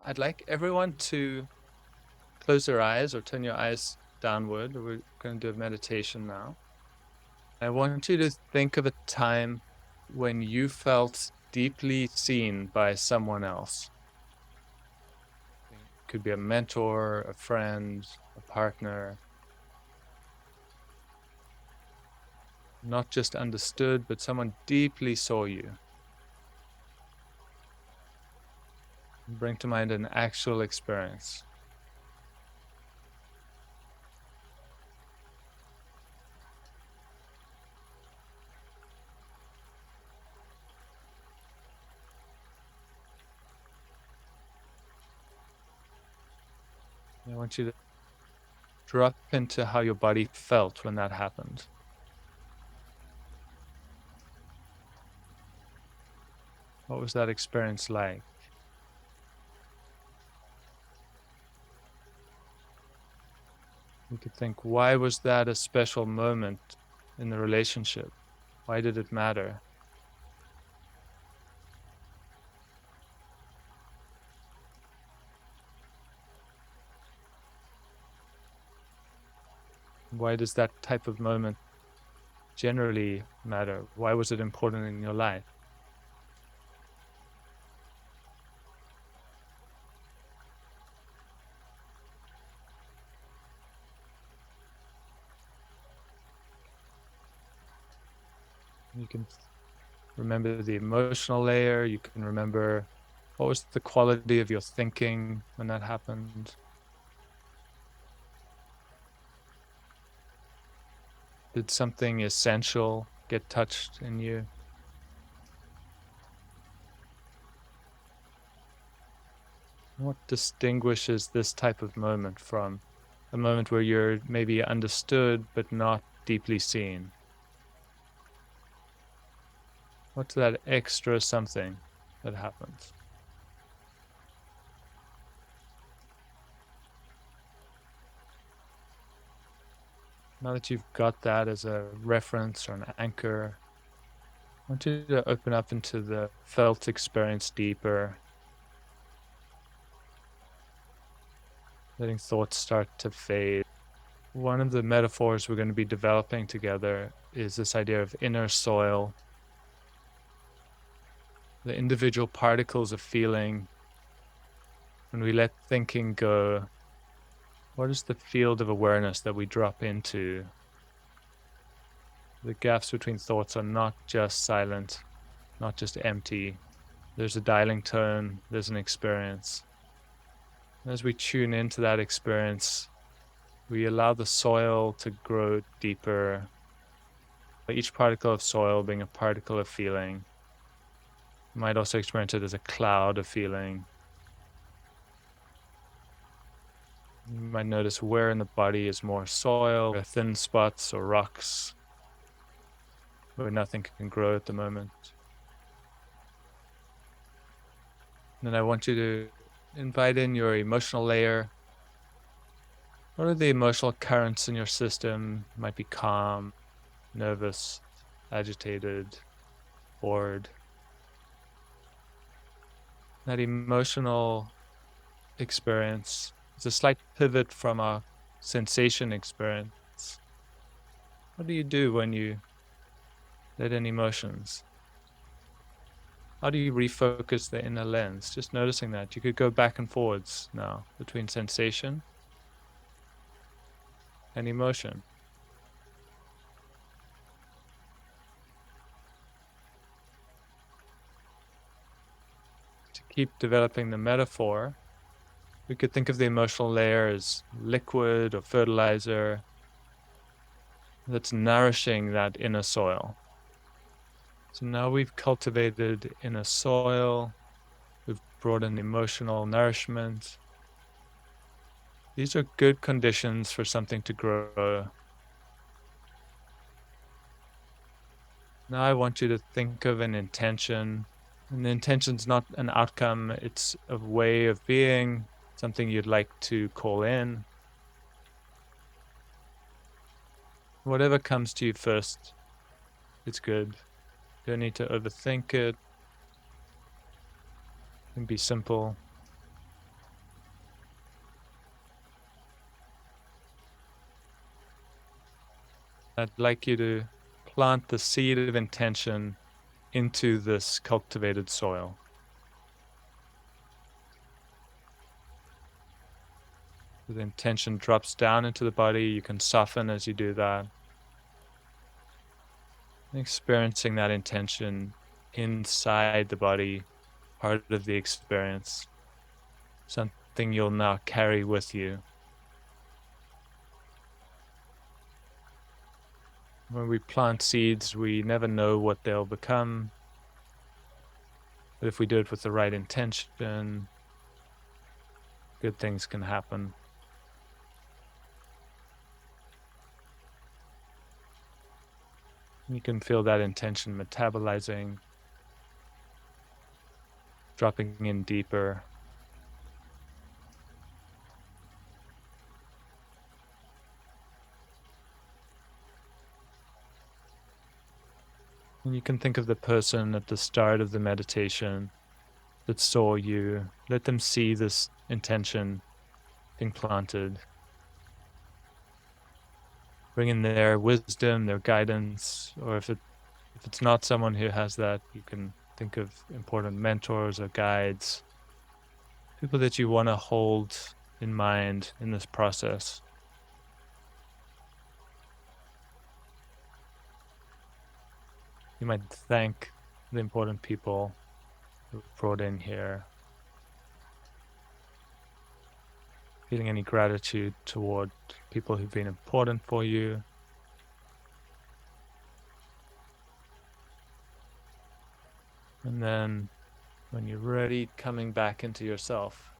I'd like everyone to close their eyes or turn your eyes downward. We're going to do a meditation now. I want you to think of a time when you felt deeply seen by someone else. It could be a mentor, a friend, a partner. Not just understood, but someone deeply saw you. Bring to mind an actual experience. I want you to drop into how your body felt when that happened. What was that experience like? You could think, why was that a special moment in the relationship? Why did it matter? Why does that type of moment generally matter? Why was it important in your life? You can remember the emotional layer. You can remember what was the quality of your thinking when that happened. Did something essential get touched in you? What distinguishes this type of moment from a moment where you're maybe understood but not deeply seen? What's that extra something that happens? Now that you've got that as a reference or an anchor, I want you to open up into the felt experience deeper, letting thoughts start to fade. One of the metaphors we're going to be developing together is this idea of inner soil, the individual particles of feeling. When we let thinking go, what is the field of awareness that we drop into? The gaps between thoughts are not just silent, not just empty. There's a dialing tone, there's an experience. As we tune into that experience, we allow the soil to grow deeper, each particle of soil being a particle of feeling. You might also experience it as a cloud of feeling. You might notice where in the body is more soil, or thin spots or rocks, where nothing can grow at the moment. And then I want you to invite in your emotional layer. What are the emotional currents in your system? It might be calm, nervous, agitated, bored. That emotional experience is a slight pivot from our sensation experience. What do you do when you let in emotions? How do you refocus the inner lens? Just noticing that. You could go back and forwards now between sensation and emotion. To keep developing the metaphor, we could think of the emotional layer as liquid or fertilizer that's nourishing that inner soil. So now we've cultivated inner soil, we've brought in emotional nourishment. These are good conditions for something to grow. Now I want you to think of an intention. And the intention's not an outcome, it's a way of being, something you'd like to call in. Whatever comes to you first, it's good. You don't need to overthink it. It can be simple. I'd like you to plant the seed of intention into this cultivated soil. The intention drops down into the body. You can soften as you do that. Experiencing that intention inside the body, part of the experience, something you'll now carry with you. When we plant seeds, we never know what they'll become. But if we do it with the right intention, good things can happen. You can feel that intention metabolizing, dropping in deeper. And you can think of the person at the start of the meditation that saw you. Let them see this intention being planted. Bring in their wisdom, their guidance, or if it's not someone who has that, you can think of important mentors or guides, people that you want to hold in mind in this process. You might thank the important people who were brought in here. Feeling any gratitude toward people who've been important for you. And then when you're ready, coming back into yourself.